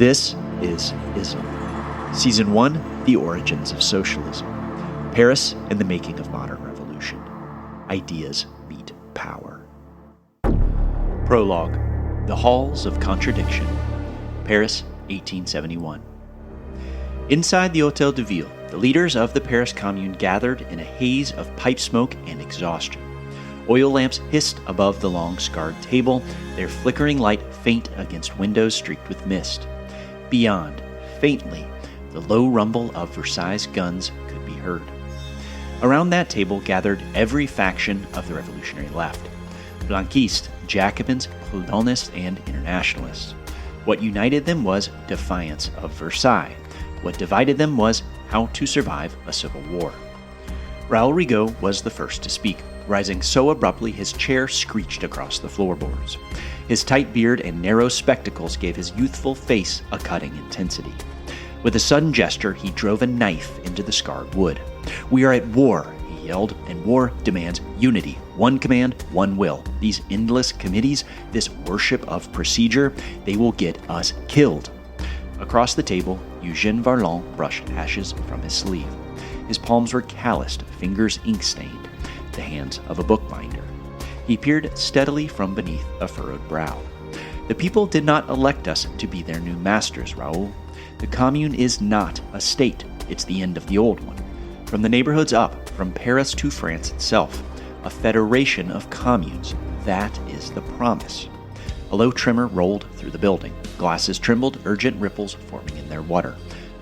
This is Ism. Season 1, The Origins of Socialism. Paris and the Making of Modern Revolution. Ideas meet power. Prologue. The Halls of Contradiction. Paris, 1871. Inside the Hôtel de Ville, the leaders of the Paris Commune gathered in a haze of pipe smoke and exhaustion. Oil lamps hissed above the long scarred table, their flickering light faint against windows streaked with mist. Beyond, faintly, the low rumble of Versailles guns could be heard. Around that table gathered every faction of the revolutionary left: Blanquists, Jacobins, Proudhonists, and Internationalists. What united them was defiance of Versailles. What divided them was how to survive a civil war. Raoul Rigaud was the first to speak. Rising so abruptly his chair screeched across the floorboards. His tight beard and narrow spectacles gave his youthful face a cutting intensity. With a sudden gesture, he drove a knife into the scarred wood. "We are at war," he yelled, "and war demands unity. One command, one will. These endless committees, this worship of procedure, they will get us killed." Across the table, Eugène Varlon brushed ashes from his sleeve. His palms were calloused, fingers ink-stained, the hands of a bookbinder. He peered steadily from beneath a furrowed brow. "The people did not elect us to be their new masters, Raoul. The Commune is not a state. It's the end of the old one. From the neighborhoods up, from Paris to France itself, a federation of communes. That is the promise." A low tremor rolled through the building. Glasses trembled, urgent ripples forming in their water.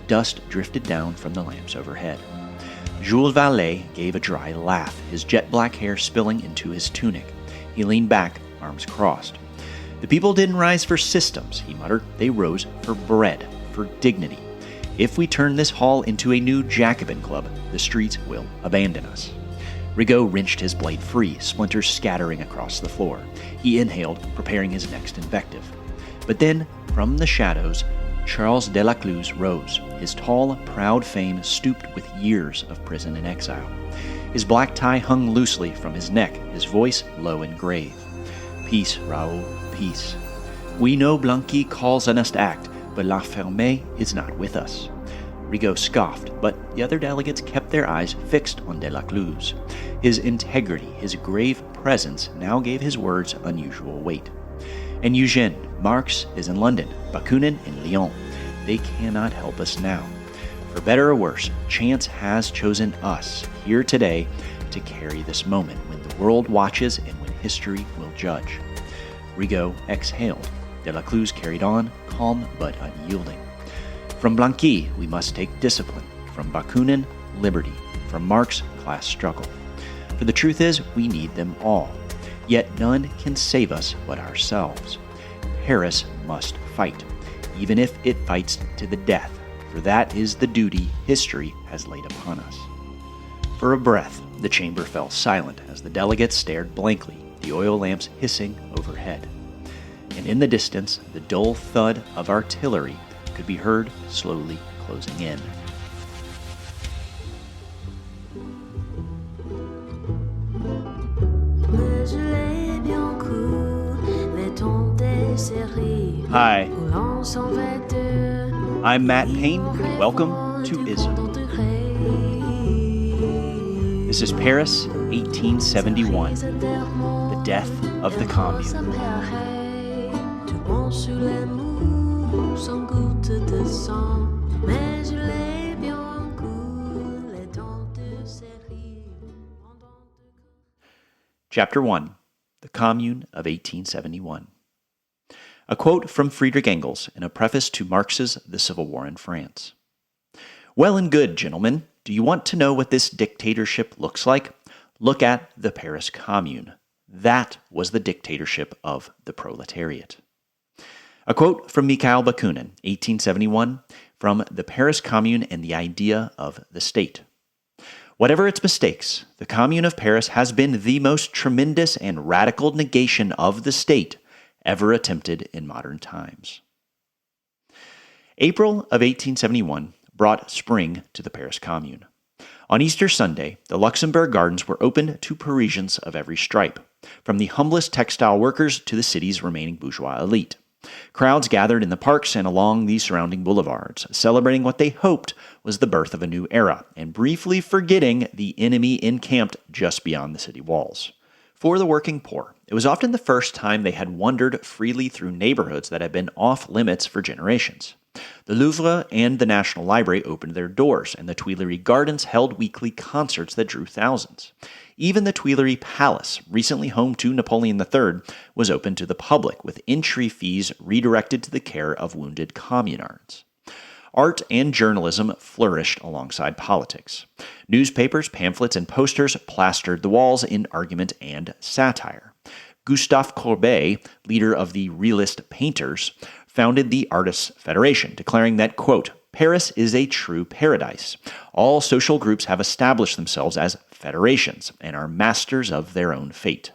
Dust drifted down from the lamps overhead. Jules Vallée gave a dry laugh, his jet-black hair spilling into his tunic. He leaned back, arms crossed. "The people didn't rise for systems," he muttered. "They rose for bread, for dignity. If we turn this hall into a new Jacobin club, the streets will abandon us." Rigaud wrenched his blade free, splinters scattering across the floor. He inhaled, preparing his next invective. But then, from the shadows, Charles Delacluse rose, his tall, proud fame stooped with years of prison and exile. His black tie hung loosely from his neck, his voice low and grave. "Peace, Raoul, peace. We know Blanqui calls on us to act, but La Ferme is not with us." Rigaud scoffed, but the other delegates kept their eyes fixed on Delacluse. His integrity, his grave presence now gave his words unusual weight. "And Eugène, Marx is in London, Bakunin in Lyon. They cannot help us now. For better or worse, chance has chosen us, here today, to carry this moment when the world watches and when history will judge." Rigaud exhaled. Delacluse carried on, calm but unyielding. "From Blanqui, we must take discipline. From Bakunin, liberty. From Marx, class struggle. For the truth is, we need them all. Yet none can save us but ourselves. Paris must fight, even if it fights to the death, for that is the duty history has laid upon us." For a breath, the chamber fell silent as the delegates stared blankly, the oil lamps hissing overhead. And in the distance, the dull thud of artillery could be heard slowly closing in. Hi, I'm Matt Payne, and welcome to Ism. This is Paris, 1871, the death of the Commune. Chapter 1, The Commune of 1871. A quote from Friedrich Engels in a preface to Marx's The Civil War in France. "Well and good, gentlemen. Do you want to know what this dictatorship looks like? Look at the Paris Commune. That was the dictatorship of the proletariat." A quote from Mikhail Bakunin, 1871, from the Paris Commune and the Idea of the State. "Whatever its mistakes, the Commune of Paris has been the most tremendous and radical negation of the state ever attempted in modern times." April of 1871 brought spring to the Paris Commune. On Easter Sunday, the Luxembourg Gardens were opened to Parisians of every stripe, from the humblest textile workers to the city's remaining bourgeois elite. Crowds gathered in the parks and along the surrounding boulevards, celebrating what they hoped was the birth of a new era, and briefly forgetting the enemy encamped just beyond the city walls. For the working poor, it was often the first time they had wandered freely through neighborhoods that had been off limits for generations. The Louvre and the National Library opened their doors, and the Tuileries Gardens held weekly concerts that drew thousands. Even the Tuileries Palace, recently home to Napoleon III, was open to the public, with entry fees redirected to the care of wounded communards. Art and journalism flourished alongside politics. Newspapers, pamphlets, and posters plastered the walls in argument and satire. Gustave Courbet, leader of the realist painters, founded the Artists' Federation, declaring that, quote, Paris is a true paradise. All social groups have established themselves as federations and are masters of their own fate.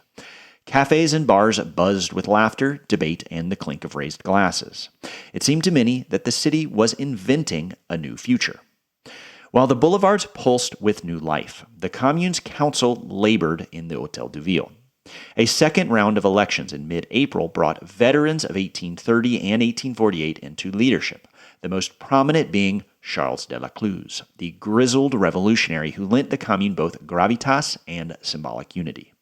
Cafes and bars buzzed with laughter, debate, and the clink of raised glasses. It seemed to many that the city was inventing a new future. While the boulevards pulsed with new life, the Commune's council labored in the Hôtel de Ville. A second round of elections in mid-April brought veterans of 1830 and 1848 into leadership, the most prominent being Charles de la Cluse, the grizzled revolutionary who lent the Commune both gravitas and symbolic unity.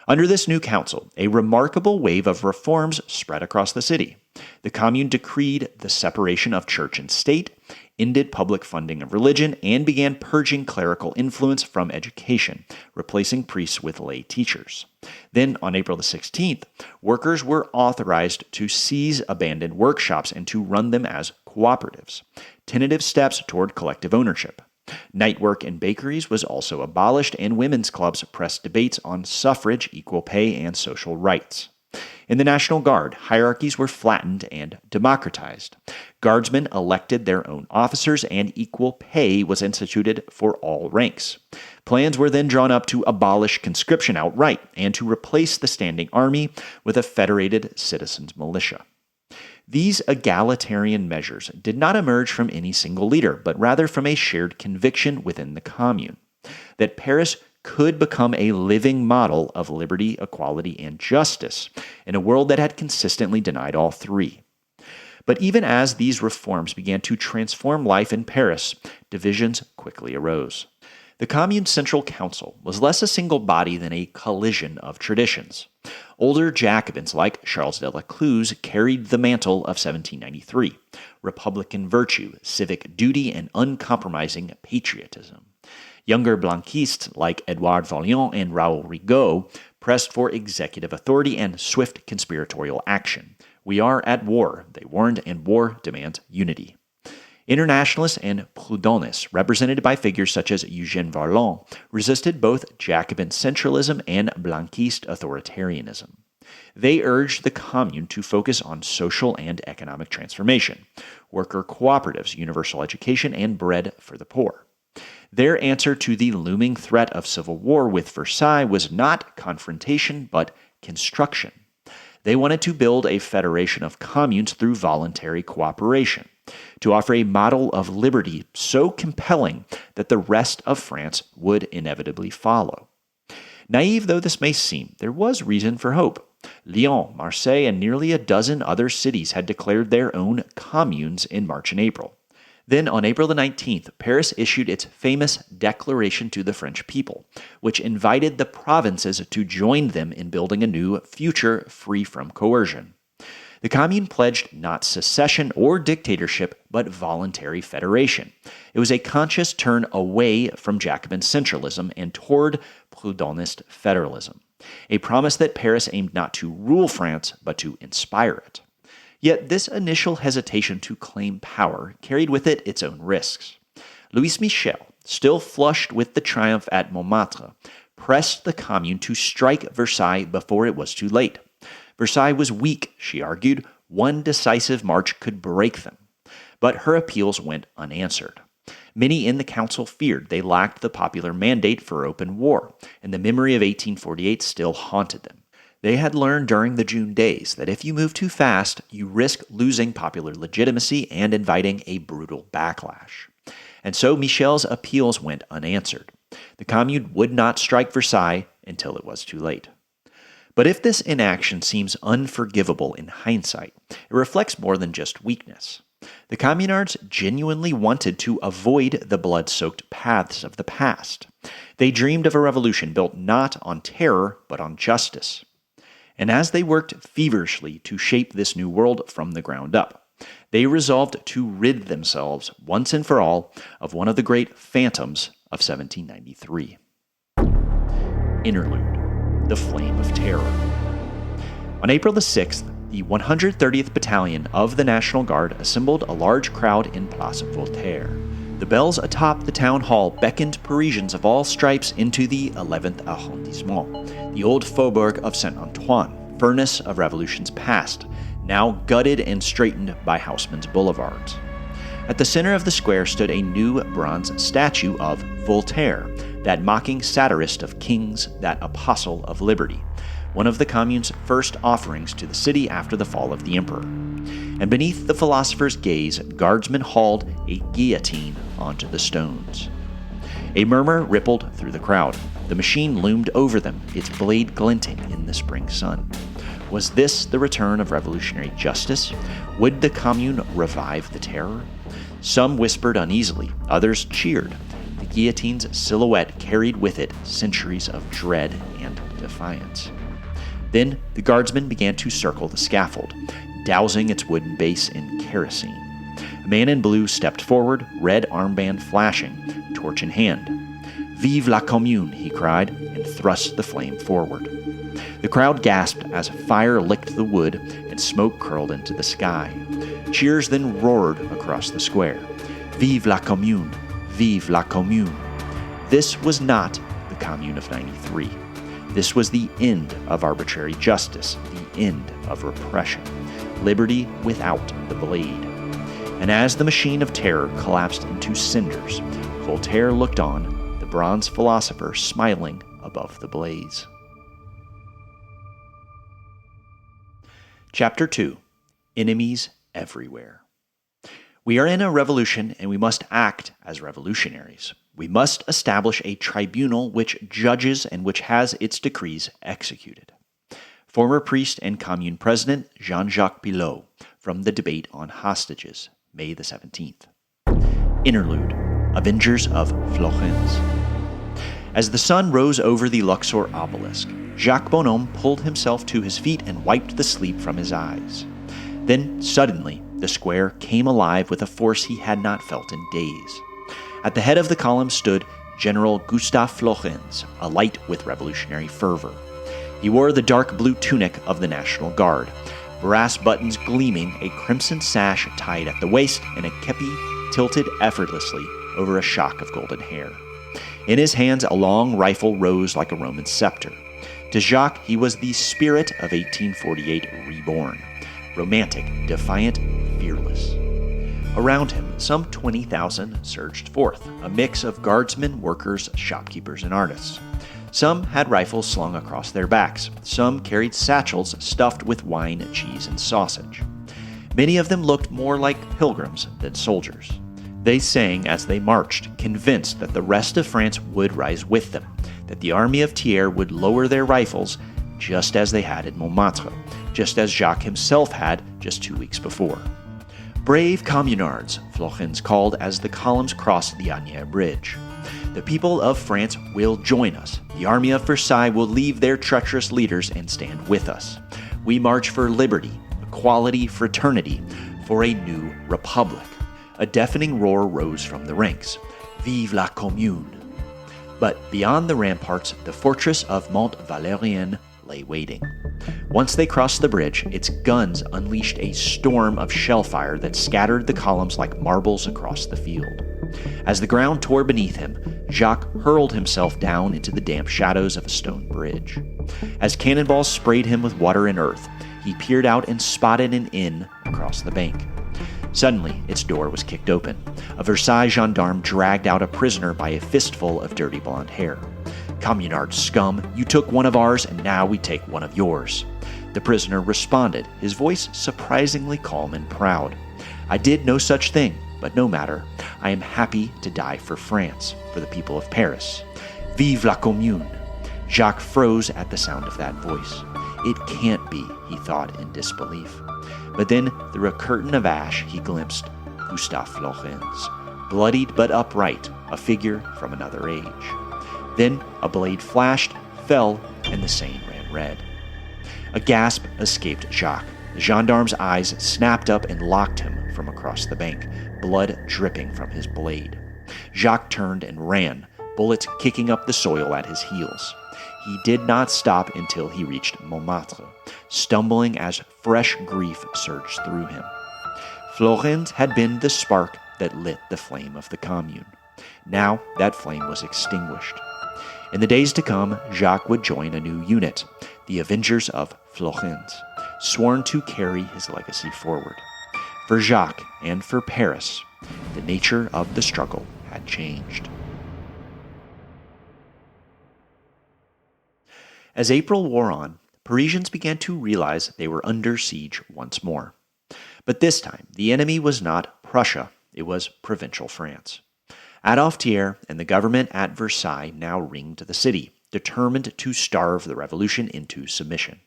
Under this new council, a remarkable wave of reforms spread across the city. The Commune decreed the separation of church and state, ended public funding of religion, and began purging clerical influence from education, replacing priests with lay teachers. Then, on April the 16th, workers were authorized to seize abandoned workshops and to run them as cooperatives, tentative steps toward collective ownership. Night work in bakeries was also abolished, and women's clubs pressed debates on suffrage, equal pay, and social rights. In the National Guard, hierarchies were flattened and democratized. Guardsmen elected their own officers, and equal pay was instituted for all ranks. Plans were then drawn up to abolish conscription outright and to replace the standing army with a federated citizens' militia. These egalitarian measures did not emerge from any single leader, but rather from a shared conviction within the Commune that Paris could become a living model of liberty, equality, and justice in a world that had consistently denied all three. But even as these reforms began to transform life in Paris, divisions quickly arose. The Commune's Central Council was less a single body than a collision of traditions. Older Jacobins like Charles de la Cluse carried the mantle of 1793, republican virtue, civic duty, and uncompromising patriotism. Younger Blanquists like Edouard Vaillant and Raoul Rigaud pressed for executive authority and swift conspiratorial action. We are at war, they warned, and war demands unity. Internationalists and Proudhonists, represented by figures such as Eugène Varlon, resisted both Jacobin centralism and Blanquist authoritarianism. They urged the Commune to focus on social and economic transformation, worker cooperatives, universal education, and bread for the poor. Their answer to the looming threat of civil war with Versailles was not confrontation, but construction. They wanted to build a federation of communes through voluntary cooperation, to offer a model of liberty so compelling that the rest of France would inevitably follow. Naive though this may seem, there was reason for hope. Lyon, Marseille, and nearly a dozen other cities had declared their own communes in March and April. Then, on April the 19th, Paris issued its famous Declaration to the French people, which invited the provinces to join them in building a new future free from coercion. The Commune pledged not secession or dictatorship, but voluntary federation. It was a conscious turn away from Jacobin centralism and toward Proudhonist federalism, a promise that Paris aimed not to rule France, but to inspire it. Yet this initial hesitation to claim power carried with it its own risks. Louise Michel, still flushed with the triumph at Montmartre, pressed the Commune to strike Versailles before it was too late. Versailles was weak, she argued. One decisive march could break them. But her appeals went unanswered. Many in the council feared they lacked the popular mandate for open war, and the memory of 1848 still haunted them. They had learned during the June days that if you move too fast, you risk losing popular legitimacy and inviting a brutal backlash. And so Michel's appeals went unanswered. The Commune would not strike Versailles until it was too late. But if this inaction seems unforgivable in hindsight, it reflects more than just weakness. The communards genuinely wanted to avoid the blood-soaked paths of the past. They dreamed of a revolution built not on terror, but on justice. And as they worked feverishly to shape this new world from the ground up, they resolved to rid themselves, once and for all, of one of the great phantoms of 1793. Interlude: The Flame of Terror. On April the 6th, the 130th Battalion of the National Guard assembled a large crowd in Place Voltaire. The bells atop the town hall beckoned Parisians of all stripes into the 11th arrondissement, the old faubourg of Saint-Antoine, furnace of revolutions past, now gutted and straightened by Haussmann's boulevards. At the center of the square stood a new bronze statue of Voltaire, that mocking satirist of kings, that apostle of liberty, one of the Commune's first offerings to the city after the fall of the emperor. And beneath the philosopher's gaze, guardsmen hauled a guillotine onto the stones. A murmur rippled through the crowd. The machine loomed over them, its blade glinting in the spring sun. Was this the return of revolutionary justice? Would the Commune revive the terror? Some whispered uneasily, others cheered. The guillotine's silhouette carried with it centuries of dread and defiance. Then the guardsmen began to circle the scaffold, dousing its wooden base in kerosene. A man in blue stepped forward, red armband flashing, torch in hand. "Vive la Commune!" he cried, and thrust the flame forward. The crowd gasped as fire licked the wood and smoke curled into the sky. Cheers then roared across the square. "Vive la Commune! Vive la Commune!" This was not the Commune of '93. This was the end of arbitrary justice, the end of repression, liberty without the blade. And as the machine of terror collapsed into cinders, Voltaire looked on, the bronze philosopher smiling above the blaze. Chapter 2. Enemies Everywhere. We are in a revolution, and we must act as revolutionaries. We must establish a tribunal which judges and which has its decrees executed. Former priest and Commune President Jean-Jacques Pilot from the debate on hostages, May the 17th. Interlude: Avengers of Florenz. As the sun rose over the Luxor obelisk, Jacques Bonhomme pulled himself to his feet and wiped the sleep from his eyes. Then, suddenly, the square came alive with a force he had not felt in days. At the head of the column stood General Gustave Florenz, alight with revolutionary fervor. He wore the dark blue tunic of the National Guard, brass buttons gleaming, a crimson sash tied at the waist, and a kepi tilted effortlessly over a shock of golden hair. In his hands, a long rifle rose like a Roman scepter. To Jacques, he was the spirit of 1848 reborn, romantic, defiant, fearless. Around him, some 20,000 surged forth, a mix of guardsmen, workers, shopkeepers, and artists. Some had rifles slung across their backs. Some carried satchels stuffed with wine, cheese, and sausage. Many of them looked more like pilgrims than soldiers. They sang as they marched, convinced that the rest of France would rise with them, that the army of Thiers would lower their rifles just as they had in Montmartre, just as Jacques himself had just 2 weeks before. "Brave communards," Florenz called as the columns crossed the Asnières Bridge. "The people of France will join us. The army of Versailles will leave their treacherous leaders and stand with us. We march for liberty, equality, fraternity, for a new republic." A deafening roar rose from the ranks. "Vive la Commune!" But beyond the ramparts, the fortress of Mont Valérien lay waiting. Once they crossed the bridge, its guns unleashed a storm of shellfire that scattered the columns like marbles across the field. As the ground tore beneath him, Jacques hurled himself down into the damp shadows of a stone bridge. As cannonballs sprayed him with water and earth, he peered out and spotted an inn across the bank. Suddenly, its door was kicked open. A Versailles gendarme dragged out a prisoner by a fistful of dirty blonde hair. "Communard scum, you took one of ours, and now we take one of yours." The prisoner responded, his voice surprisingly calm and proud. "I did no such thing, but no matter. I am happy to die for France, for the people of Paris. Vive la Commune!" Jacques froze at the sound of that voice. It can't be, he thought in disbelief. But then, through a curtain of ash, he glimpsed Gustave Florenz, bloodied but upright, a figure from another age. Then a blade flashed, fell, and the Seine ran red. A gasp escaped Jacques. The gendarme's eyes snapped up and locked him from across the bank, blood dripping from his blade. Jacques turned and ran, bullets kicking up the soil at his heels. He did not stop until he reached Montmartre, stumbling as fresh grief surged through him. Florenz had been the spark that lit the flame of the Commune. Now that flame was extinguished. In the days to come, Jacques would join a new unit, the Avengers of Florenz, sworn to carry his legacy forward. For Jacques and for Paris, the nature of the struggle had changed. As April wore on, Parisians began to realize they were under siege once more. But this time, the enemy was not Prussia, it was provincial France. Adolphe Thiers and the government at Versailles now ringed the city, determined to starve the revolution into submission.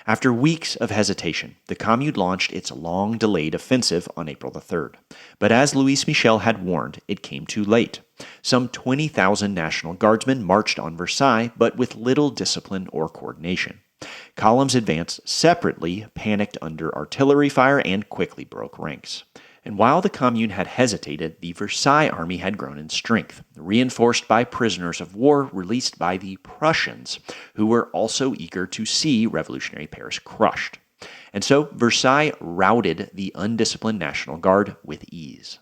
After weeks of hesitation, the Commune launched its long-delayed offensive on April the 3rd. But as Louis Michel had warned, it came too late. Some 20,000 National Guardsmen marched on Versailles, but with little discipline or coordination. Columns advanced separately, panicked under artillery fire, and quickly broke ranks. And while the Commune had hesitated, the Versailles army had grown in strength, reinforced by prisoners of war released by the Prussians, who were also eager to see revolutionary Paris crushed. And so Versailles routed the undisciplined National Guard with ease.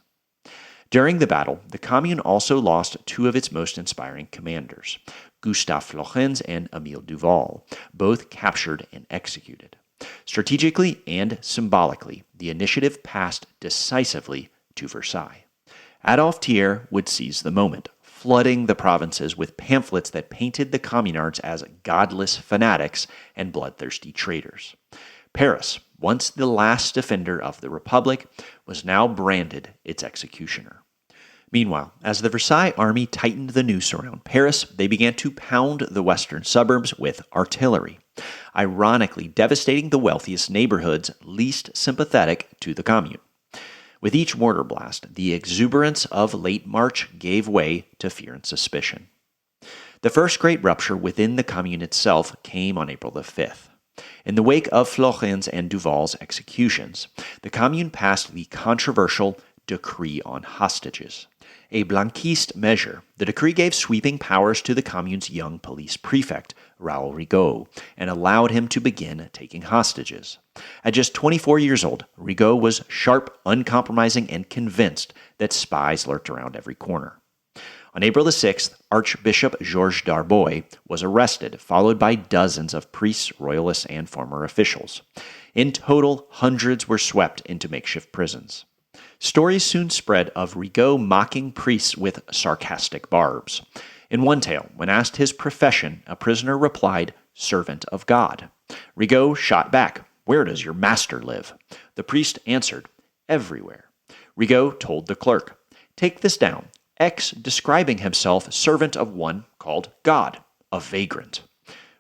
During the battle, the Commune also lost two of its most inspiring commanders, Gustave Florenz and Émile Duval, both captured and executed. Strategically and symbolically, the initiative passed decisively to Versailles. Adolphe Thiers would seize the moment, flooding the provinces with pamphlets that painted the communards as godless fanatics and bloodthirsty traitors. Paris, once the last defender of the Republic, was now branded its executioner. Meanwhile, as the Versailles army tightened the noose around Paris, they began to pound the western suburbs with artillery, ironically devastating the wealthiest neighborhoods least sympathetic to the Commune. With each mortar blast, the exuberance of late March gave way to fear and suspicion. The first great rupture within the Commune itself came on April the 5th. In the wake of Florenz and Duval's executions, the Commune passed the controversial Decree on Hostages. A Blanquist measure, the decree gave sweeping powers to the Commune's young police prefect, Raoul Rigaud, and allowed him to begin taking hostages. At just 24 years old, Rigaud was sharp, uncompromising, and convinced that spies lurked around every corner. On April the 6th, Archbishop Georges Darboy was arrested, followed by dozens of priests, royalists, and former officials. In total, hundreds were swept into makeshift prisons. Stories soon spread of Rigaud mocking priests with sarcastic barbs. In one tale, when asked his profession, a prisoner replied, "Servant of God." Rigaud shot back, "Where does your master live?" The priest answered, "Everywhere." Rigaud told the clerk, "Take this down. X describing himself servant of one called God, a vagrant."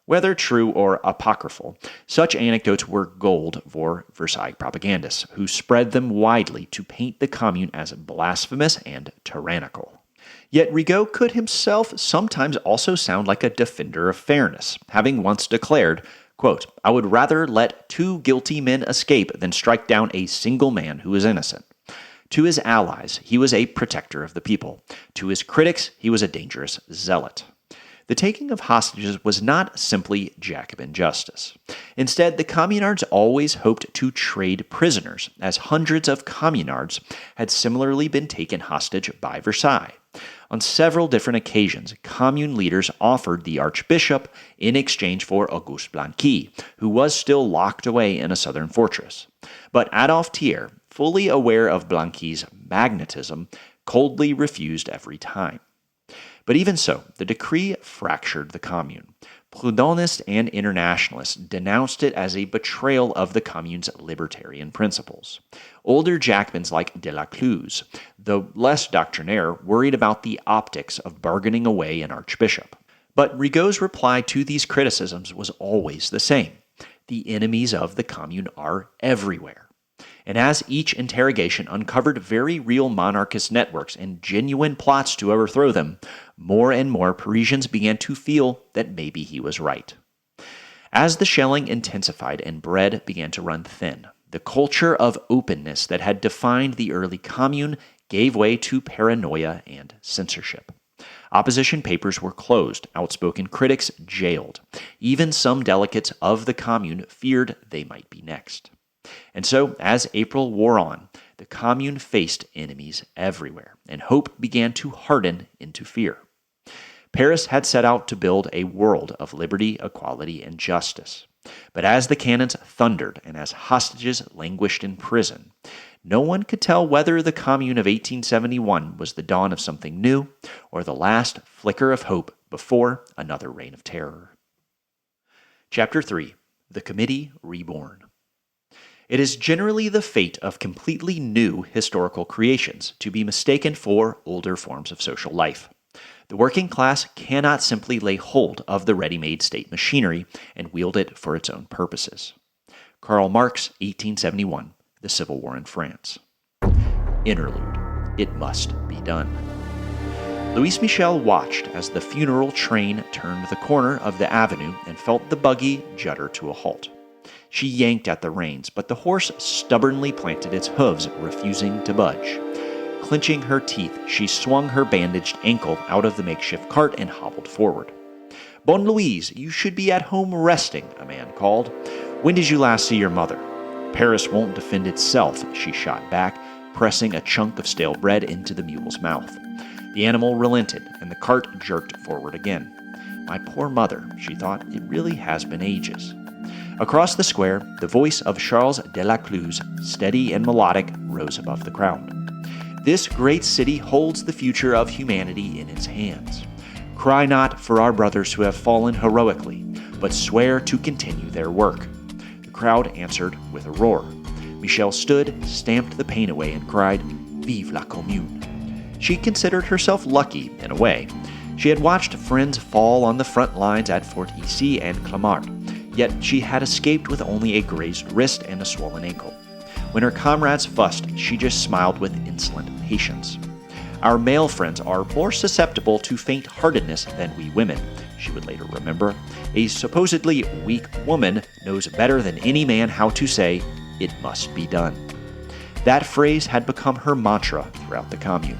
Whether true or apocryphal, such anecdotes were gold for Versailles propagandists, who spread them widely to paint the Commune as blasphemous and tyrannical. Yet Rigaud could himself sometimes also sound like a defender of fairness, having once declared, quote, "I would rather let 2 guilty men escape than strike down a single man who is innocent." To his allies, he was a protector of the people. To his critics, he was a dangerous zealot. The taking of hostages was not simply Jacobin justice. Instead, the communards always hoped to trade prisoners, as hundreds of communards had similarly been taken hostage by Versailles. On several different occasions, commune leaders offered the archbishop in exchange for Auguste Blanqui, who was still locked away in a southern fortress. But Adolphe Thiers, fully aware of Blanqui's magnetism, coldly refused every time. But even so, the decree fractured the Commune. Proudhonists and Internationalists denounced it as a betrayal of the Commune's libertarian principles. Older Jacobins like Delacluse, though less doctrinaire, worried about the optics of bargaining away an archbishop. But Rigaud's reply to these criticisms was always the same. The enemies of the Commune are everywhere. And as each interrogation uncovered very real monarchist networks and genuine plots to overthrow them, more and more Parisians began to feel that maybe he was right. As the shelling intensified and bread began to run thin, the culture of openness that had defined the early Commune gave way to paranoia and censorship. Opposition papers were closed, outspoken critics jailed. Even some delegates of the Commune feared they might be next. And so, as April wore on, the Commune faced enemies everywhere, and hope began to harden into fear. Paris had set out to build a world of liberty, equality, and justice. But as the cannons thundered and as hostages languished in prison, no one could tell whether the Commune of 1871 was the dawn of something new or the last flicker of hope before another reign of terror. Chapter 3. The Committee Reborn. It is generally the fate of completely new historical creations to be mistaken for older forms of social life. The working class cannot simply lay hold of the ready-made state machinery and wield it for its own purposes. Karl Marx, 1871, The Civil War in France. Interlude. It must be done. Louise Michel watched as the funeral train turned the corner of the avenue and felt the buggy judder to a halt. She yanked at the reins, but the horse stubbornly planted its hooves, refusing to budge. Clenching her teeth, she swung her bandaged ankle out of the makeshift cart and hobbled forward. "Bonne Louise, you should be at home resting," a man called. "When did you last see your mother?" "Paris won't defend itself," she shot back, pressing a chunk of stale bread into the mule's mouth. The animal relented, and the cart jerked forward again. "My poor mother," she thought, "it really has been ages." Across the square, the voice of Charles Delacluse, steady and melodic, rose above the crowd. "This great city holds the future of humanity in its hands. Cry not for our brothers who have fallen heroically, but swear to continue their work." The crowd answered with a roar. Michel stood, stamped the pain away, and cried, "Vive la Commune." She considered herself lucky, in a way. She had watched friends fall on the front lines at Fort Issy and Clamart, yet she had escaped with only a grazed wrist and a swollen ankle. When her comrades fussed, she just smiled with insolent patience. "Our male friends are more susceptible to faint-heartedness than we women," she would later remember. "A supposedly weak woman knows better than any man how to say, 'It must be done.'" That phrase had become her mantra throughout the Commune.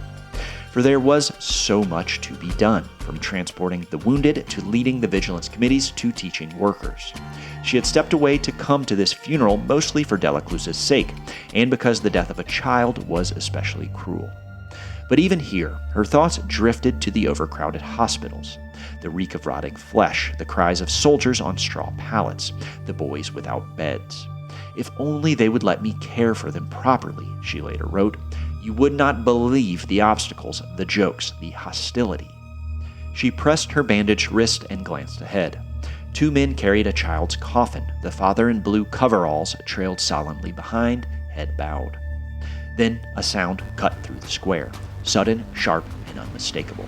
For there was so much to be done, from transporting the wounded to leading the vigilance committees to teaching workers. She had stepped away to come to this funeral mostly for Delacluse's sake, and because the death of a child was especially cruel. But even here, her thoughts drifted to the overcrowded hospitals, the reek of rotting flesh, the cries of soldiers on straw pallets, the boys without beds. "If only they would let me care for them properly," she later wrote. "You would not believe the obstacles, the jokes, the hostility." She pressed her bandaged wrist and glanced ahead. 2 men carried a child's coffin. The father in blue coveralls trailed solemnly behind, head bowed. Then a sound cut through the square, sudden, sharp, and unmistakable.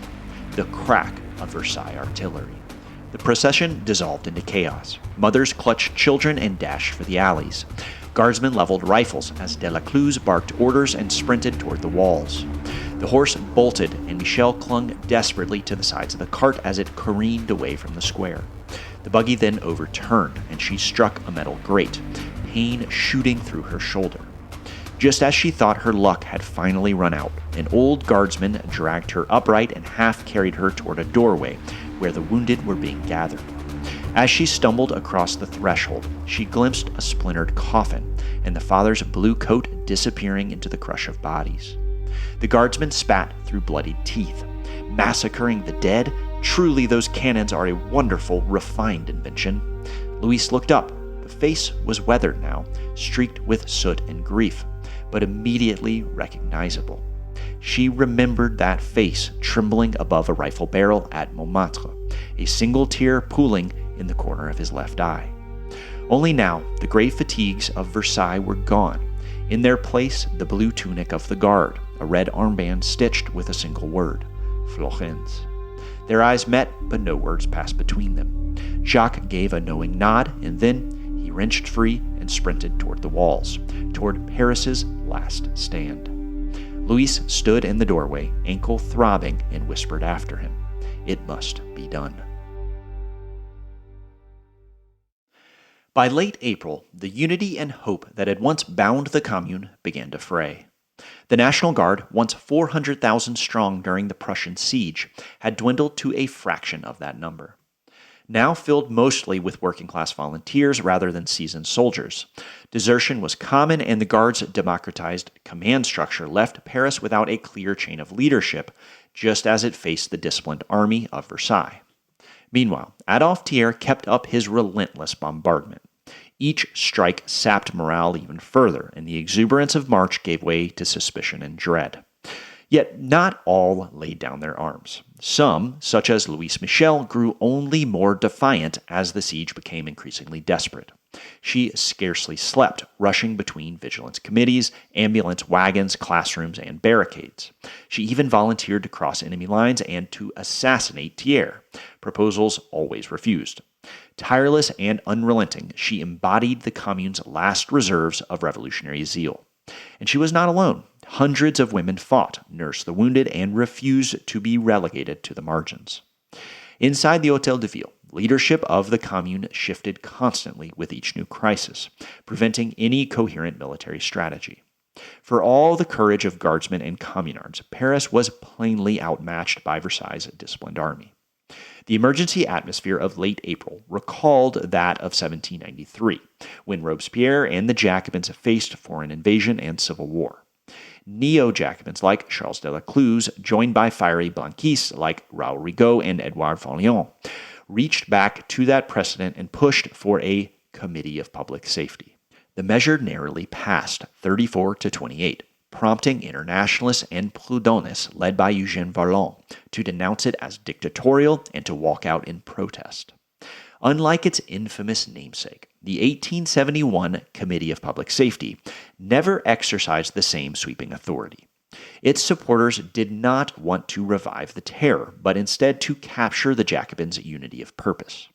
The crack of Versailles artillery. The procession dissolved into chaos. Mothers clutched children and dashed for the alleys. Guardsmen leveled rifles as Delacluse barked orders and sprinted toward the walls. The horse bolted, and Michel clung desperately to the sides of the cart as it careened away from the square. The buggy then overturned, and she struck a metal grate, pain shooting through her shoulder. Just as she thought her luck had finally run out, an old guardsman dragged her upright and half-carried her toward a doorway where the wounded were being gathered. As she stumbled across the threshold, she glimpsed a splintered coffin and the father's blue coat disappearing into the crush of bodies. The guardsman spat through bloodied teeth. Massacring the dead? Truly, those cannons are a wonderful, refined invention. Louise looked up. The face was weathered now, streaked with soot and grief, but immediately recognizable. She remembered that face trembling above a rifle barrel at Montmartre, a single tear pooling in the corner of his left eye. Only now, the gray fatigues of Versailles were gone. In their place, the blue tunic of the guard, a red armband stitched with a single word, Florence. Their eyes met, but no words passed between them. Jacques gave a knowing nod, and then he wrenched free and sprinted toward the walls, toward Paris's last stand. Louis stood in the doorway, ankle throbbing, and whispered after him, "It must be done." By late April, the unity and hope that had once bound the Commune began to fray. The National Guard, once 400,000 strong during the Prussian siege, had dwindled to a fraction of that number. Now filled mostly with working-class volunteers rather than seasoned soldiers, desertion was common, and the Guard's democratized command structure left Paris without a clear chain of leadership, just as it faced the disciplined army of Versailles. Meanwhile, Adolphe Thiers kept up his relentless bombardment. Each strike sapped morale even further, and the exuberance of March gave way to suspicion and dread. Yet not all laid down their arms. Some, such as Louise Michel, grew only more defiant as the siege became increasingly desperate. She scarcely slept, rushing between vigilance committees, ambulance wagons, classrooms, and barricades. She even volunteered to cross enemy lines and to assassinate Thiers. Proposals always refused. Tireless and unrelenting, she embodied the Commune's last reserves of revolutionary zeal. And she was not alone. Hundreds of women fought, nursed the wounded, and refused to be relegated to the margins. Inside the Hôtel de Ville, leadership of the Commune shifted constantly with each new crisis, preventing any coherent military strategy. For all the courage of guardsmen and communards, Paris was plainly outmatched by Versailles' disciplined army. The emergency atmosphere of late April recalled that of 1793, when Robespierre and the Jacobins faced foreign invasion and civil war. Neo-Jacobins like Charles de la Cluse, joined by fiery Blanquists like Raoul Rigaud and Edouard Vaillant, reached back to that precedent and pushed for a Committee of Public Safety. The measure narrowly passed, 34-28, prompting Internationalists and Proudhonists led by Eugène Varlon to denounce it as dictatorial and to walk out in protest. Unlike its infamous namesake, the 1871 Committee of Public Safety never exercised the same sweeping authority. Its supporters did not want to revive the terror, but instead to capture the Jacobins' unity of purpose.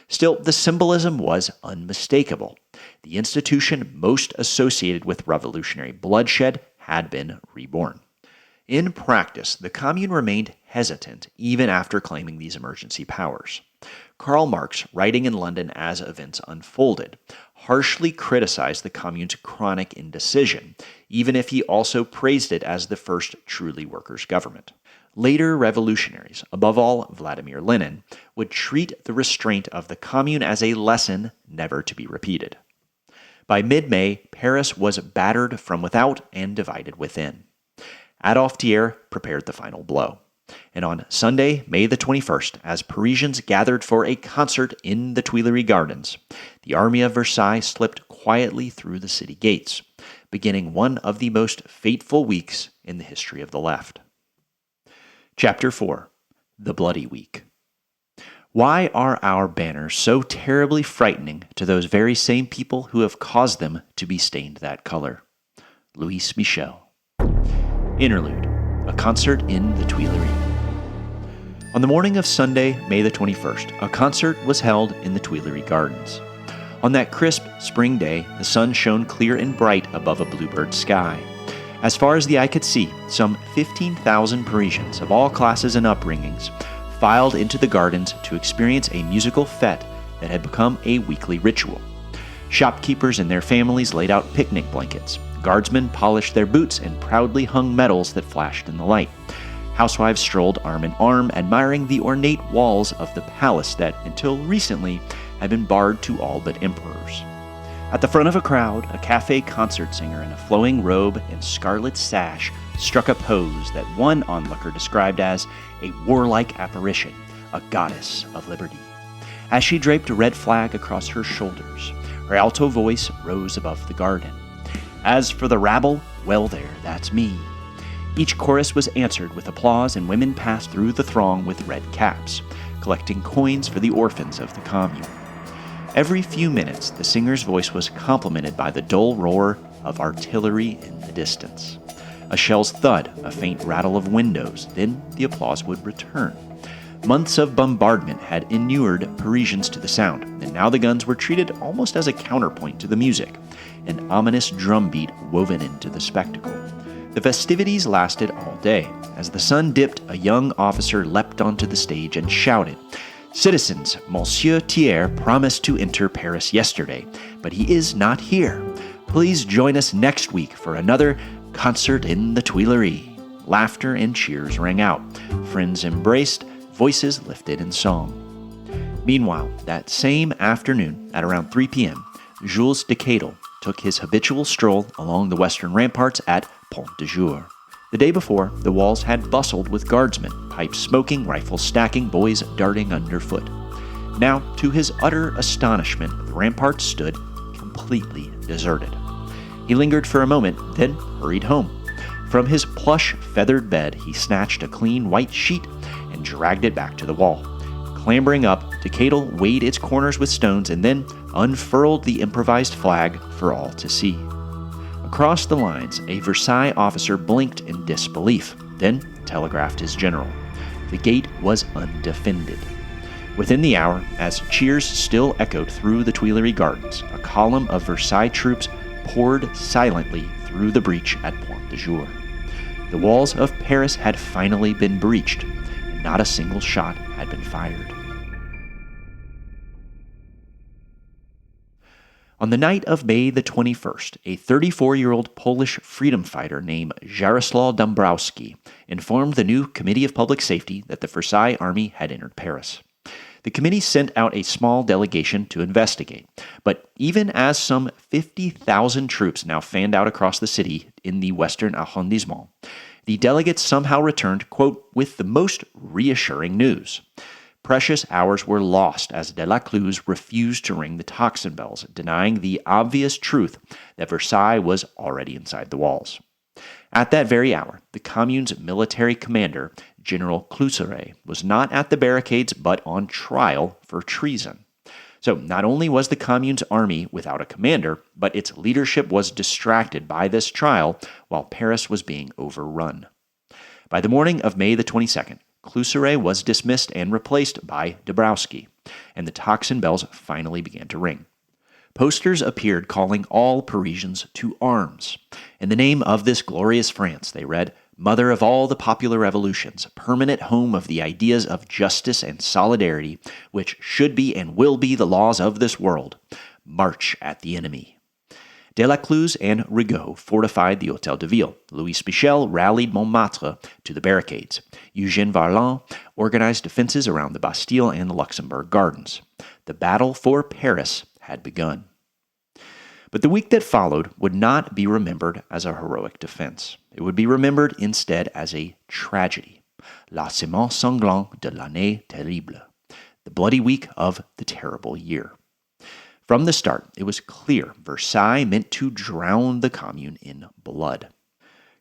Still, the symbolism was unmistakable. The institution most associated with revolutionary bloodshed had been reborn. In practice, the Commune remained hesitant even after claiming these emergency powers. Karl Marx, writing in London as events unfolded, harshly criticized the Commune's chronic indecision, even if he also praised it as the first truly workers' government. Later revolutionaries, above all Vladimir Lenin, would treat the restraint of the Commune as a lesson never to be repeated. By mid-May, Paris was battered from without and divided within. Adolphe Thiers prepared the final blow. And on Sunday, May the 21st, as Parisians gathered for a concert in the Tuileries Gardens, the army of Versailles slipped quietly through the city gates, beginning one of the most fateful weeks in the history of the left. Chapter 4. The Bloody Week. Why are our banners so terribly frightening to those very same people who have caused them to be stained that color? Louis Michel. Interlude. A concert in the Tuileries. On the morning of Sunday, May the 21st, a concert was held in the Tuileries Gardens. On that crisp spring day, the sun shone clear and bright above a bluebird sky. As far as the eye could see, some 15,000 Parisians of all classes and upbringings filed into the gardens to experience a musical fete that had become a weekly ritual. Shopkeepers and their families laid out picnic blankets. Guardsmen polished their boots and proudly hung medals that flashed in the light. Housewives strolled arm in arm, admiring the ornate walls of the palace that, until recently, had been barred to all but emperors. At the front of a crowd, a cafe concert singer in a flowing robe and scarlet sash struck a pose that one onlooker described as a warlike apparition, a goddess of liberty. As she draped a red flag across her shoulders, her alto voice rose above the garden. As for the rabble, well there, that's me. Each chorus was answered with applause, and women passed through the throng with red caps, collecting coins for the orphans of the Commune. Every few minutes, the singer's voice was complemented by the dull roar of artillery in the distance. A shell's thud, a faint rattle of windows, then the applause would return. Months of bombardment had inured Parisians to the sound, and now the guns were treated almost as a counterpoint to the music, an ominous drumbeat woven into the spectacle. The festivities lasted all day. As the sun dipped, a young officer leapt onto the stage and shouted, "Citizens, Monsieur Thiers promised to enter Paris yesterday, but he is not here. Please join us next week for another concert in the Tuileries." Laughter and cheers rang out. Friends embraced, voices lifted in song. Meanwhile, that same afternoon, at around 3 p.m., Jules de Cadel took his habitual stroll along the western ramparts at Pont de Jour. The day before, the walls had bustled with guardsmen, pipes smoking, rifles stacking, boys darting underfoot. Now, to his utter astonishment, the ramparts stood completely deserted. He lingered for a moment, then hurried home. From his plush, feathered bed, he snatched a clean white sheet and dragged it back to the wall. Clambering up, de Cadel weighed its corners with stones and then unfurled the improvised flag for all to see. Across the lines, a Versailles officer blinked in disbelief, then telegraphed his general. The gate was undefended. Within the hour, as cheers still echoed through the Tuileries gardens, a column of Versailles troops poured silently through the breach at Pont de Jour. The walls of Paris had finally been breached, and not a single shot had been fired. On the night of May the 21st, a 34-year-old Polish freedom fighter named Jaroslaw Dąbrowski informed the new Committee of Public Safety that the Versailles army had entered Paris. The committee sent out a small delegation to investigate, but even as some 50,000 troops now fanned out across the city in the western arrondissement, the delegates somehow returned, quote, with the most reassuring news. Precious hours were lost as Delacluse refused to ring the tocsin bells, denying the obvious truth that Versailles was already inside the walls. At that very hour, the Commune's military commander, General Cluseret, was not at the barricades but on trial for treason. So not only was the Commune's army without a commander, but its leadership was distracted by this trial while Paris was being overrun. By the morning of May the 22nd, Cluseret was dismissed and replaced by Dąbrowski, and the tocsin bells finally began to ring. Posters appeared calling all Parisians to arms. In the name of this glorious France, they read, "Mother of all the popular revolutions, permanent home of the ideas of justice and solidarity, which should be and will be the laws of this world, march at the enemy." Delacluse and Rigaud fortified the Hôtel de Ville. Louis Michel rallied Montmartre to the barricades. Eugène Varlin organized defenses around the Bastille and the Luxembourg Gardens. The battle for Paris had begun. But the week that followed would not be remembered as a heroic defense. It would be remembered instead as a tragedy. La semaine sanglante de l'année terrible. The bloody week of the terrible year. From the start, it was clear Versailles meant to drown the Commune in blood.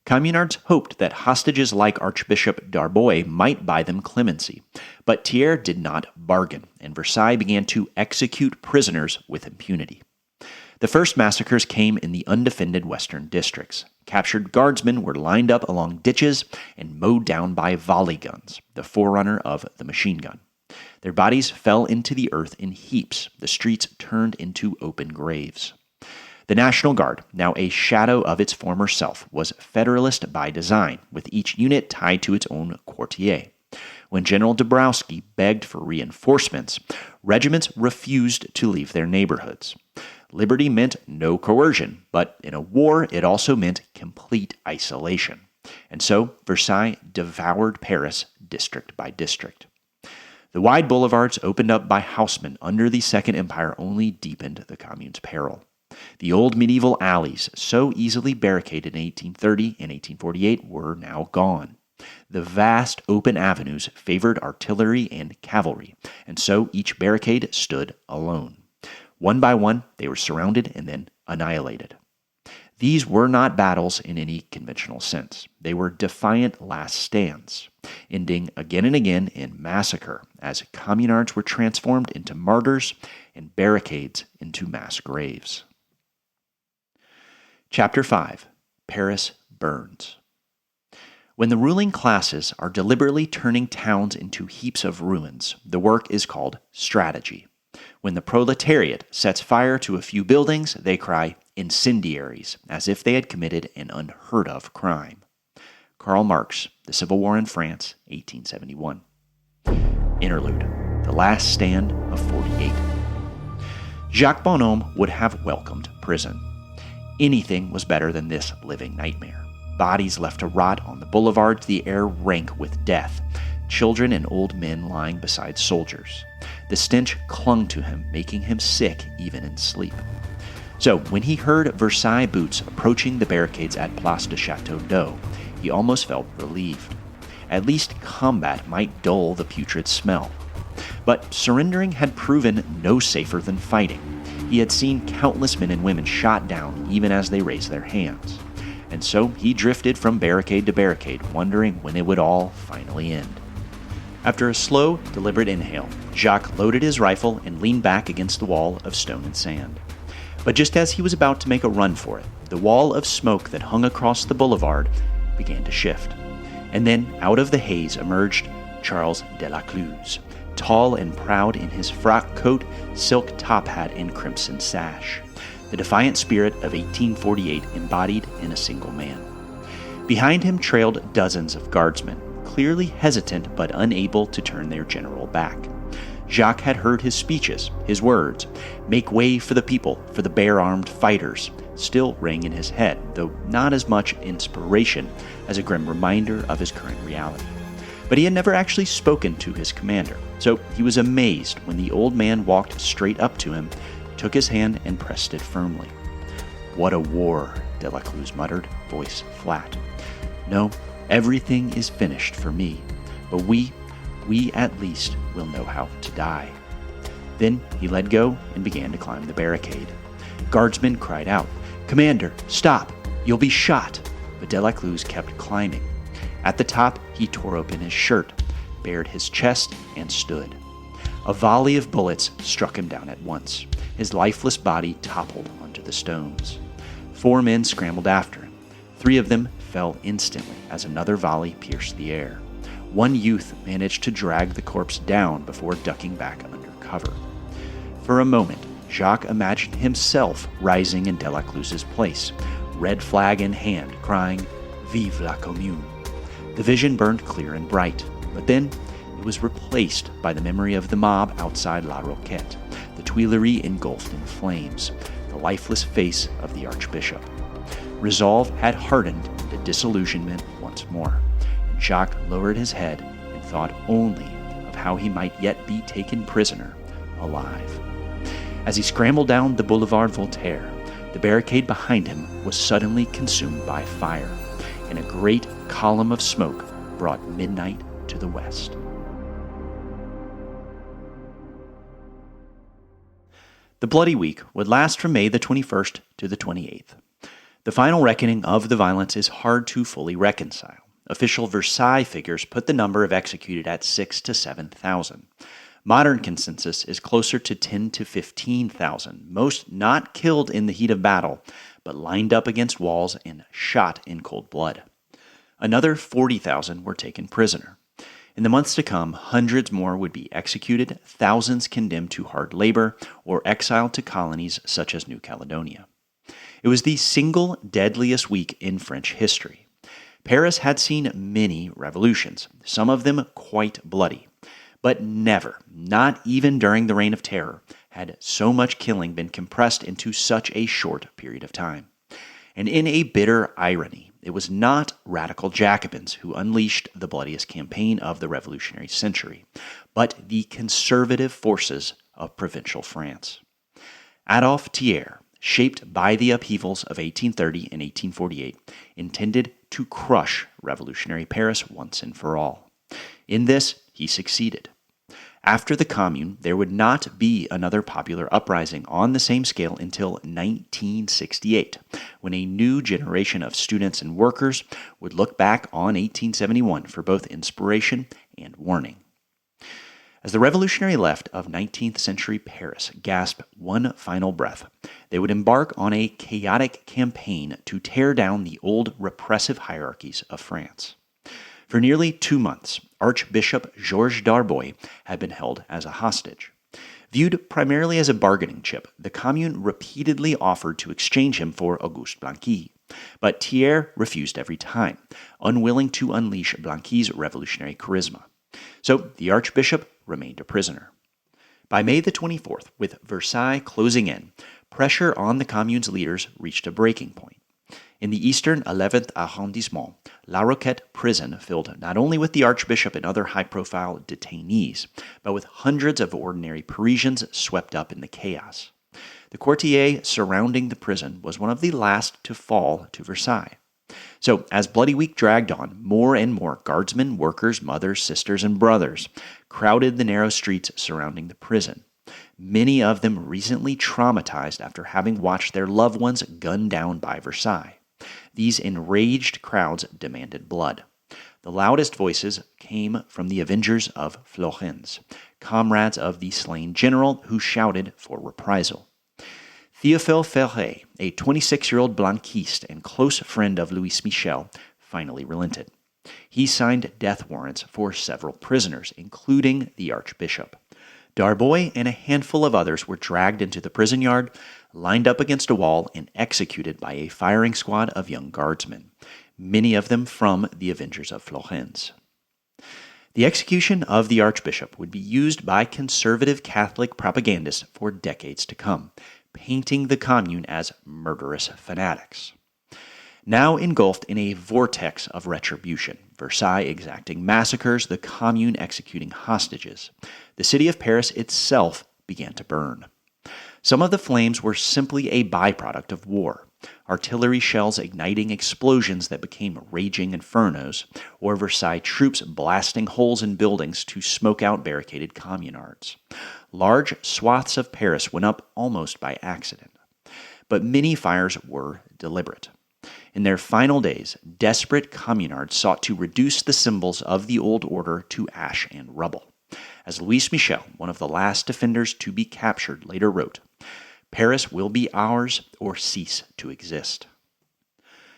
Communards hoped that hostages like Archbishop Darboy might buy them clemency, but Thiers did not bargain, and Versailles began to execute prisoners with impunity. The first massacres came in the undefended western districts. Captured guardsmen were lined up along ditches and mowed down by volley guns, the forerunner of the machine gun. Their bodies fell into the earth in heaps. The streets turned into open graves. The National Guard, now a shadow of its former self, was federalist by design, with each unit tied to its own quartier. When General Dąbrowski begged for reinforcements, regiments refused to leave their neighborhoods. Liberty meant no coercion, but in a war it also meant complete isolation. And so Versailles devoured Paris district by district. The wide boulevards opened up by housemen under the Second Empire only deepened the Commune's peril. The old medieval alleys, so easily barricaded in 1830 and 1848, were now gone. The vast open avenues favored artillery and cavalry, and so each barricade stood alone. One by one, they were surrounded and then annihilated. These were not battles in any conventional sense. They were defiant last stands, ending again and again in massacre as communards were transformed into martyrs and barricades into mass graves. Chapter 5. Paris Burns. When the ruling classes are deliberately turning towns into heaps of ruins, the work is called strategy. When the proletariat sets fire to a few buildings, they cry incendiaries, as if they had committed an unheard-of crime. Karl Marx, The Civil War in France, 1871. Interlude, The Last Stand of 48. Jacques Bonhomme would have welcomed prison. Anything was better than this living nightmare. Bodies left to rot on the boulevards, the air rank with death, children and old men lying beside soldiers. The stench clung to him, making him sick even in sleep. So, when he heard Versailles boots approaching the barricades at Place de Chateau d'Eau, he almost felt relieved. At least combat might dull the putrid smell. But surrendering had proven no safer than fighting. He had seen countless men and women shot down even as they raised their hands. And so he drifted from barricade to barricade, wondering when it would all finally end. After a slow, deliberate inhale, Jacques loaded his rifle and leaned back against the wall of stone and sand. But just as he was about to make a run for it, the wall of smoke that hung across the boulevard began to shift. And then, out of the haze emerged Charles Delacluse, tall and proud in his frock coat, silk top hat, and crimson sash. The defiant spirit of 1848 embodied in a single man. Behind him trailed dozens of guardsmen, clearly hesitant but unable to turn their general back. Jacques had heard his speeches, his words, "Make way for the people, for the bare-armed fighters," still rang in his head, though not as much inspiration as a grim reminder of his current reality. But he had never actually spoken to his commander, so he was amazed when the old man walked straight up to him, took his hand, and pressed it firmly. "What a war," Delacluse muttered, voice flat. "No, everything is finished for me, but we at least will know how to die." Then he let go and began to climb the barricade. Guardsmen cried out, "Commander, stop! You'll be shot!" But Delacluse kept climbing. At the top, he tore open his shirt, bared his chest, and stood. A volley of bullets struck him down at once. His lifeless body toppled onto the stones. 4 men scrambled after him. 3 of them fell instantly as another volley pierced the air. 1 youth managed to drag the corpse down before ducking back under cover. For a moment, Jacques imagined himself rising in Delacluse's place, red flag in hand, crying, "Vive la Commune." The vision burned clear and bright, but then it was replaced by the memory of the mob outside La Roquette, the Tuileries engulfed in flames, the lifeless face of the Archbishop. Resolve had hardened into disillusionment once more, and Jacques lowered his head and thought only of how he might yet be taken prisoner alive. As he scrambled down the Boulevard Voltaire, the barricade behind him was suddenly consumed by fire, and a great column of smoke brought midnight to the west. The Bloody Week would last from May the 21st to the 28th. The final reckoning of the violence is hard to fully reconcile. Official Versailles figures put the number of executed at 6,000 to 7,000. Modern consensus is closer to 10,000 to 15,000, most not killed in the heat of battle, but lined up against walls and shot in cold blood. Another 40,000 were taken prisoner. In the months to come, hundreds more would be executed, thousands condemned to hard labor, or exiled to colonies such as New Caledonia. It was the single deadliest week in French history. Paris had seen many revolutions, some of them quite bloody. But never, not even during the Reign of Terror, had so much killing been compressed into such a short period of time. And in a bitter irony, it was not radical Jacobins who unleashed the bloodiest campaign of the revolutionary century, but the conservative forces of provincial France. Adolphe Thiers, shaped by the upheavals of 1830 and 1848, intended to crush revolutionary Paris once and for all. In this, he succeeded. After the Commune, there would not be another popular uprising on the same scale until 1968, when a new generation of students and workers would look back on 1871 for both inspiration and warning. As the revolutionary left of 19th century Paris gasped one final breath, they would embark on a chaotic campaign to tear down the old repressive hierarchies of France. For nearly 2 months, Archbishop Georges Darboy had been held as a hostage. Viewed primarily as a bargaining chip, the Commune repeatedly offered to exchange him for Auguste Blanqui. But Thiers refused every time, unwilling to unleash Blanqui's revolutionary charisma. So the Archbishop remained a prisoner. By May the 24th, with Versailles closing in, pressure on the Commune's leaders reached a breaking point. In the eastern 11th arrondissement, La Roquette prison filled not only with the Archbishop and other high-profile detainees, but with hundreds of ordinary Parisians swept up in the chaos. The quartier surrounding the prison was one of the last to fall to Versailles. So, as Bloody Week dragged on, more and more guardsmen, workers, mothers, sisters, and brothers crowded the narrow streets surrounding the prison. Many of them recently traumatized after having watched their loved ones gunned down by Versailles. These enraged crowds demanded blood. The loudest voices came from the avengers of Florenz, comrades of the slain general who shouted for reprisal. Théophile Ferré, a 26-year-old Blanquist and close friend of Louis Michel, finally relented. He signed death warrants for several prisoners, including the Archbishop. Darboy and a handful of others were dragged into the prison yard, lined up against a wall, and executed by a firing squad of young guardsmen, many of them from the Avengers of Florenz. The execution of the Archbishop would be used by conservative Catholic propagandists for decades to come, painting the Commune as murderous fanatics. Now engulfed in a vortex of retribution, Versailles exacting massacres, the Commune executing hostages, the city of Paris itself began to burn. Some of the flames were simply a byproduct of war, artillery shells igniting explosions that became raging infernos, or Versailles troops blasting holes in buildings to smoke out barricaded communards. Large swaths of Paris went up almost by accident. But many fires were deliberate. In their final days, desperate communards sought to reduce the symbols of the old order to ash and rubble. As Louis Michel, one of the last defenders to be captured, later wrote, "Paris will be ours or cease to exist."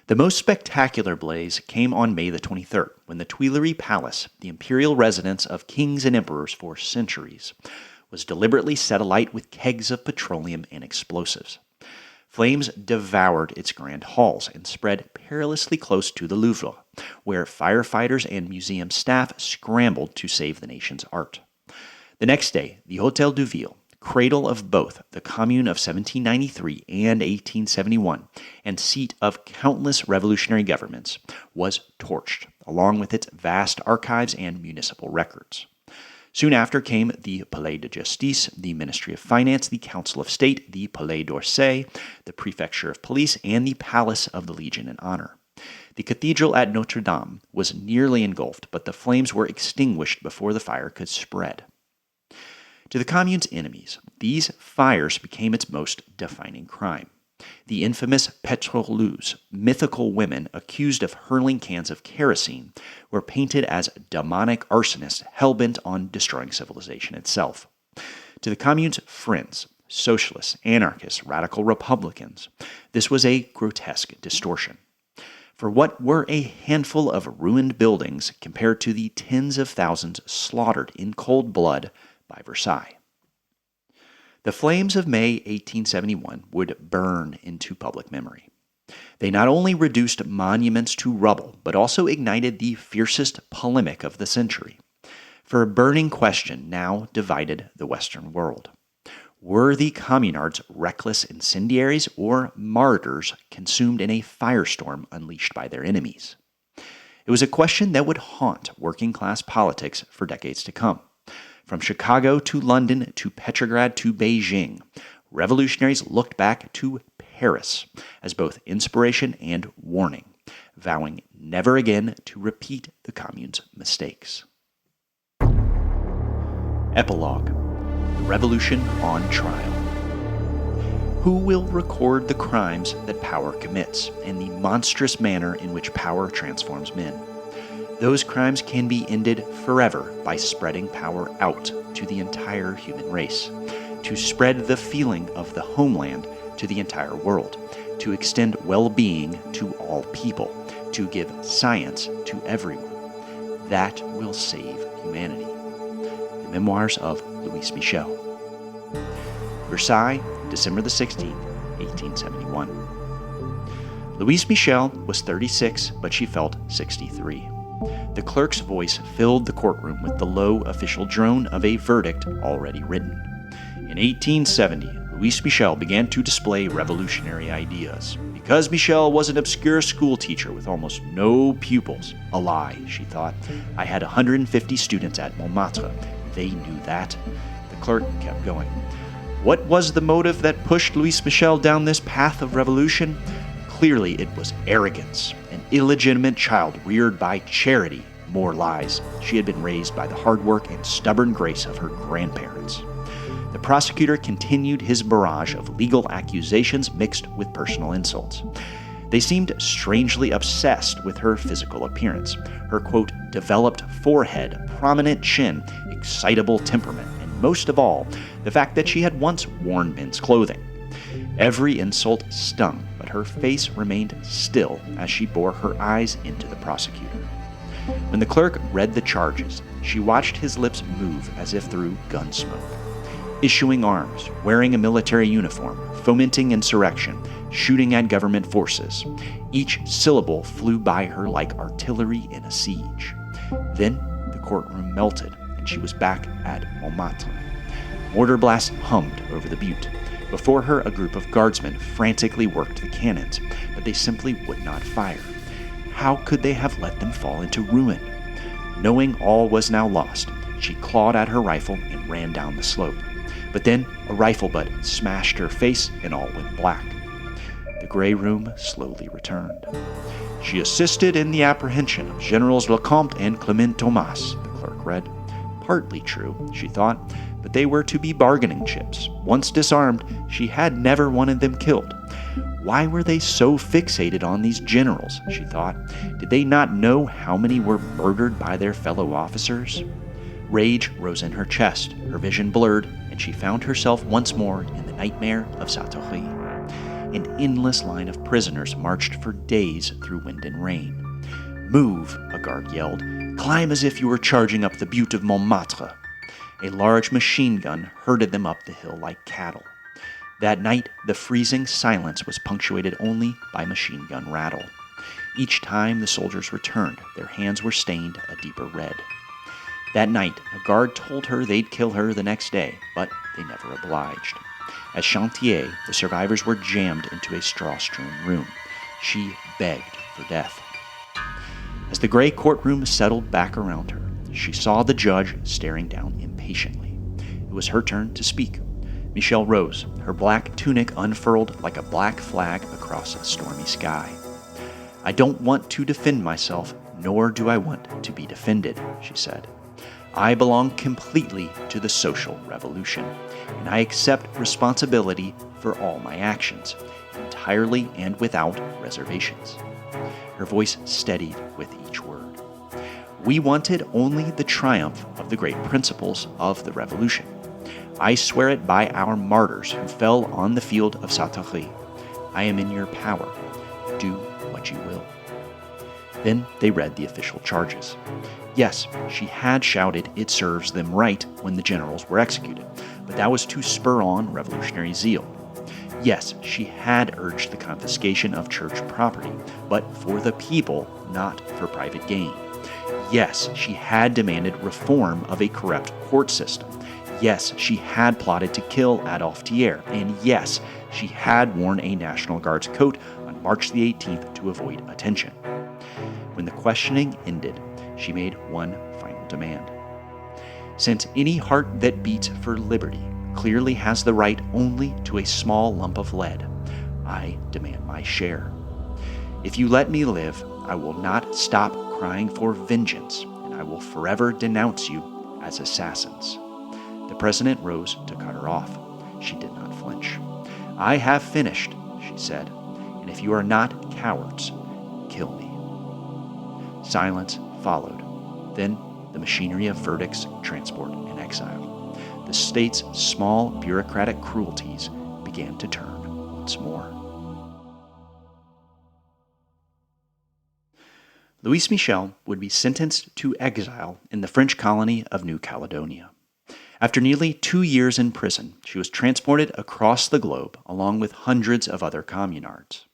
The most spectacular blaze came on May the 23rd, when the Tuileries Palace, the imperial residence of kings and emperors for centuries, was deliberately set alight with kegs of petroleum and explosives. Flames devoured its grand halls and spread perilously close to the Louvre, where firefighters and museum staff scrambled to save the nation's art. The next day, the Hôtel de Ville, cradle of both the Commune of 1793 and 1871, and seat of countless revolutionary governments, was torched, along with its vast archives and municipal records. Soon after came the Palais de Justice, the Ministry of Finance, the Council of State, the Palais d'Orsay, the Prefecture of Police, and the Palace of the Legion and Honor. The cathedral at Notre Dame was nearly engulfed, but the flames were extinguished before the fire could spread. To the Commune's enemies, these fires became its most defining crime. The infamous pétroleuses, mythical women accused of hurling cans of kerosene, were painted as demonic arsonists hell-bent on destroying civilization itself. To the Commune's friends, socialists, anarchists, radical Republicans, this was a grotesque distortion. For what were a handful of ruined buildings compared to the tens of thousands slaughtered in cold blood by Versailles? The flames of May 1871 would burn into public memory. They not only reduced monuments to rubble, but also ignited the fiercest polemic of the century. For a burning question now divided the Western world. Were the communards reckless incendiaries or martyrs consumed in a firestorm unleashed by their enemies? It was a question that would haunt working-class politics for decades to come. From Chicago to London to Petrograd to Beijing, revolutionaries looked back to Paris as both inspiration and warning, vowing never again to repeat the Commune's mistakes. Epilogue: The Revolution on Trial. Who will record the crimes that power commits and the monstrous manner in which power transforms men? Those crimes can be ended forever by spreading power out to the entire human race, to spread the feeling of the homeland to the entire world, to extend well-being to all people, to give science to everyone. that will save humanity. The Memoirs of Louis Michel. Versailles, December the 16th, 1871. Louise Michel was 36, but she felt 63. The clerk's voice filled the courtroom with the low official drone of a verdict already written. In 1870, Louise Michel began to display revolutionary ideas. Because Michel was an obscure school teacher with almost no pupils, a lie, she thought. I had 150 students at Montmartre. They knew that. The clerk kept going. What was the motive that pushed Louise Michel down this path of revolution? Clearly, it was arrogance, an illegitimate child reared by charity. More lies. She had been raised by the hard work and stubborn grace of her grandparents. The prosecutor continued his barrage of legal accusations mixed with personal insults. They seemed strangely obsessed with her physical appearance, her, quote, developed forehead, prominent chin, excitable temperament, and most of all, the fact that she had once worn men's clothing. Every insult stung, but her face remained still as she bore her eyes into the prosecutor. When the clerk read the charges, she watched his lips move as if through gun smoke. Issuing arms, wearing a military uniform, fomenting insurrection, shooting at government forces. Each syllable flew by her like artillery in a siege. Then the courtroom melted, and she was back at Montmartre. Mortar blasts hummed over the butte. Before her, a group of guardsmen frantically worked the cannons, but they simply would not fire. How could they have let them fall into ruin? Knowing all was now lost, she clawed at her rifle and ran down the slope. But then a rifle butt smashed her face and all went black. The gray room slowly returned. She assisted in the apprehension of Generals Lecomte and Clement Thomas, the clerk read. Partly true, she thought, but they were to be bargaining chips. Once disarmed, she had never wanted them killed. Why were they so fixated on these generals, she thought? Did they not know how many were murdered by their fellow officers? Rage rose in her chest, her vision blurred, and she found herself once more in the nightmare of Sartori. An endless line of prisoners marched for days through wind and rain. Move, a guard yelled. Climb as if you were charging up the butte of Montmartre. A large machine gun herded them up the hill like cattle. That night, the freezing silence was punctuated only by machine gun rattle. Each time the soldiers returned, their hands were stained a deeper red. That night, a guard told her they'd kill her the next day, but they never obliged. At Chantier, the survivors were jammed into a straw-strewn room. She begged for death. As the gray courtroom settled back around her, she saw the judge staring down impatiently. It was her turn to speak. Michel rose, her black tunic unfurled like a black flag across a stormy sky. I don't want to defend myself, nor do I want to be defended, she said. I belong completely to the social revolution, and I accept responsibility for all my actions, entirely and without reservations. Her voice steadied with each word. We wanted only the triumph of the great principles of the revolution. I swear it by our martyrs who fell on the field of Sartori. I am in your power. Do what you will. Then they read the official charges. Yes, she had shouted, "It serves them right," when the generals were executed, but that was to spur on revolutionary zeal. Yes, she had urged the confiscation of church property, but for the people, not for private gain. Yes, she had demanded reform of a corrupt court system. Yes, she had plotted to kill Adolphe Thiers, and yes, she had worn a National Guard's coat on March the 18th to avoid attention. When the questioning ended, she made one final demand. Since any heart that beats for liberty clearly has the right only to a small lump of lead, I demand my share. If you let me live, I will not stop crying for vengeance, and I will forever denounce you as assassins. The president rose to cut her off. She did not flinch. I have finished, she said, and if you are not cowards, kill me. Silence followed. Then the machinery of verdicts, transport, and exile. The state's small bureaucratic cruelties began to turn once more. Louise Michel would be sentenced to exile in the French colony of New Caledonia. After nearly 2 years in prison, she was transported across the globe along with hundreds of other communards.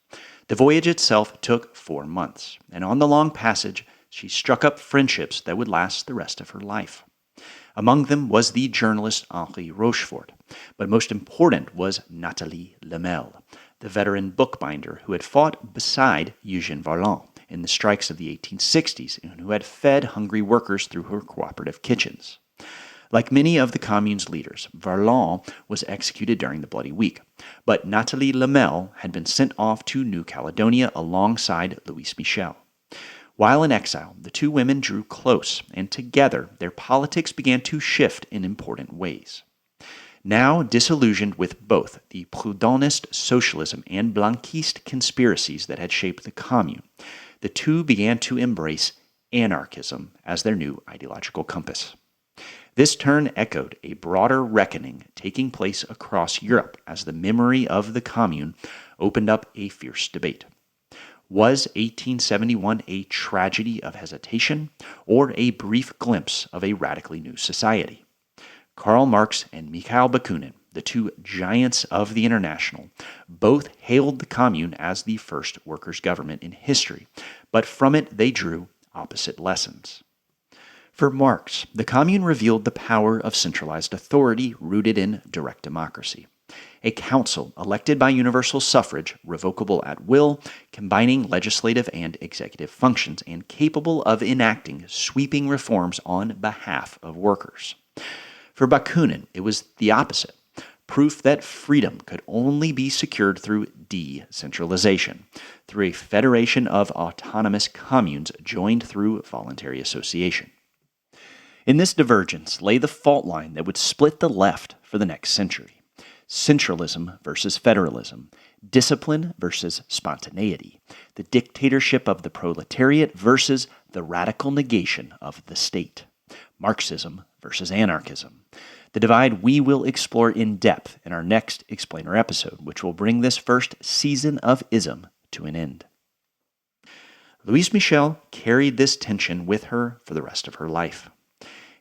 The voyage itself took 4 months, and on the long passage, she struck up friendships that would last the rest of her life. Among them was the journalist Henri Rochefort, but most important was Nathalie Lemel, the veteran bookbinder who had fought beside Eugène Varlin in the strikes of the 1860s and who had fed hungry workers through her cooperative kitchens. Like many of the Commune's leaders, Varlin was executed during the Bloody Week, but Nathalie Lemel had been sent off to New Caledonia alongside Louise Michel. While in exile, the two women drew close, and together their politics began to shift in important ways. Now disillusioned with both the Proudhonist socialism and Blanquist conspiracies that had shaped the Commune, the two began to embrace anarchism as their new ideological compass. This turn echoed a broader reckoning taking place across Europe as the memory of the Commune opened up a fierce debate. Was 1871 a tragedy of hesitation or a brief glimpse of a radically new society? Karl Marx and Mikhail Bakunin, the two giants of the International, both hailed the Commune as the first workers' government in history, but from it they drew opposite lessons. For Marx, the Commune revealed the power of centralized authority rooted in direct democracy. A council elected by universal suffrage, revocable at will, combining legislative and executive functions, and capable of enacting sweeping reforms on behalf of workers. For Bakunin, it was the opposite, proof that freedom could only be secured through decentralization, through a federation of autonomous communes joined through voluntary association. In this divergence lay the fault line that would split the left for the next century. Centralism versus federalism, discipline versus spontaneity, the dictatorship of the proletariat versus the radical negation of the state, Marxism versus anarchism. The divide we will explore in depth in our next Explainer episode, which will bring this first season of Ism to an end. Louise Michel carried this tension with her for the rest of her life.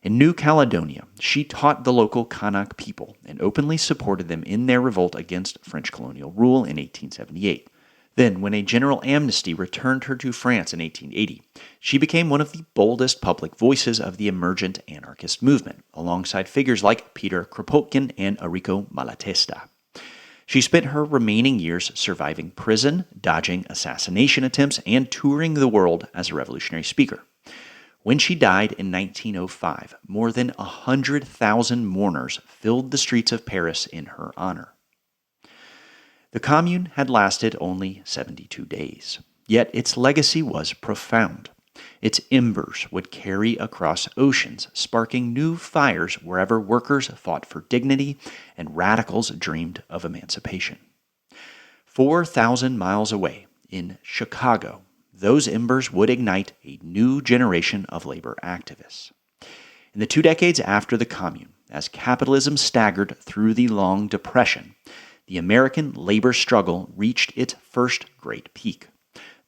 In New Caledonia, she taught the local Kanak people and openly supported them in their revolt against French colonial rule in 1878. Then, when a general amnesty returned her to France in 1880, she became one of the boldest public voices of the emergent anarchist movement, alongside figures like Peter Kropotkin and Enrico Malatesta. She spent her remaining years surviving prison, dodging assassination attempts, and touring the world as a revolutionary speaker. When she died in 1905, more than 100,000 mourners filled the streets of Paris in her honor. The Commune had lasted only 72 days, yet its legacy was profound. Its embers would carry across oceans, sparking new fires wherever workers fought for dignity and radicals dreamed of emancipation. 4,000 miles away, in Chicago, those embers would ignite a new generation of labor activists. In the 2 decades after the Commune, as capitalism staggered through the long depression, the American labor struggle reached its first great peak.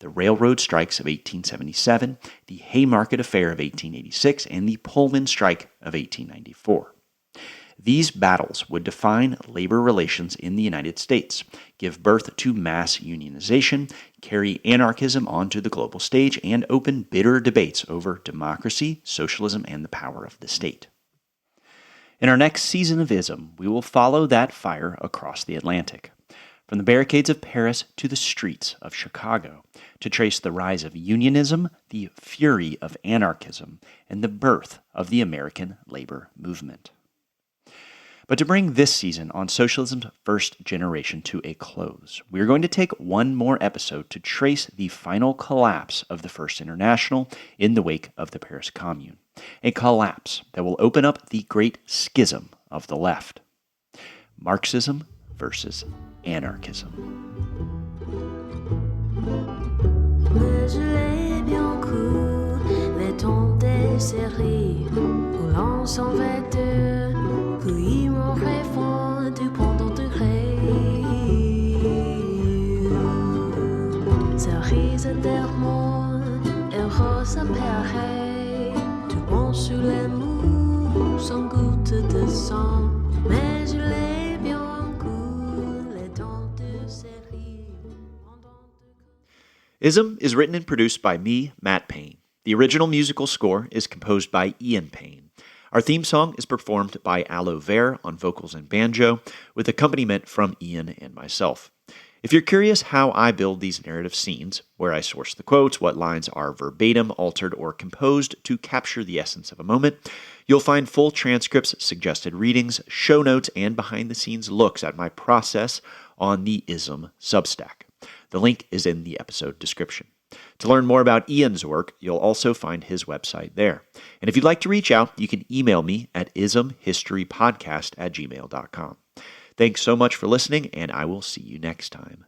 The railroad strikes of 1877, the Haymarket Affair of 1886, and the Pullman Strike of 1894. These battles would define labor relations in the United States, give birth to mass unionization, carry anarchism onto the global stage, and open bitter debates over democracy, socialism, and the power of the state. In our next season of Ism, we will follow that fire across the Atlantic, from the barricades of Paris to the streets of Chicago, to trace the rise of unionism, the fury of anarchism, and the birth of the American labor movement. But to bring this season on socialism's first generation to a close, we're going to take one more episode to trace the final collapse of the First International in the wake of the Paris Commune, a collapse that will open up the great schism of the left. Marxism versus anarchism. Mais je l'ai bien cru, les temps des séries, où l'on s'en vêtait, puis mon rêve du pendant de rêve. Cerise d'Hermont, pareil. Tu penses sur les mous sans goutte de sang, mais je l'ai bien cool, les dents de série. Ism is written and produced by me, Matt Payne. The original musical score is composed by Ian Payne. Our theme song is performed by Aloe Vera on vocals and banjo, with accompaniment from Ian and myself. If you're curious how I build these narrative scenes, where I source the quotes, what lines are verbatim, altered, or composed to capture the essence of a moment, you'll find full transcripts, suggested readings, show notes, and behind-the-scenes looks at my process on the Ism Substack. The link is in the episode description. To learn more about Ian's work, you'll also find his website there. And if you'd like to reach out, you can email me at ismhistorypodcast@gmail.com. Thanks so much for listening, and I will see you next time.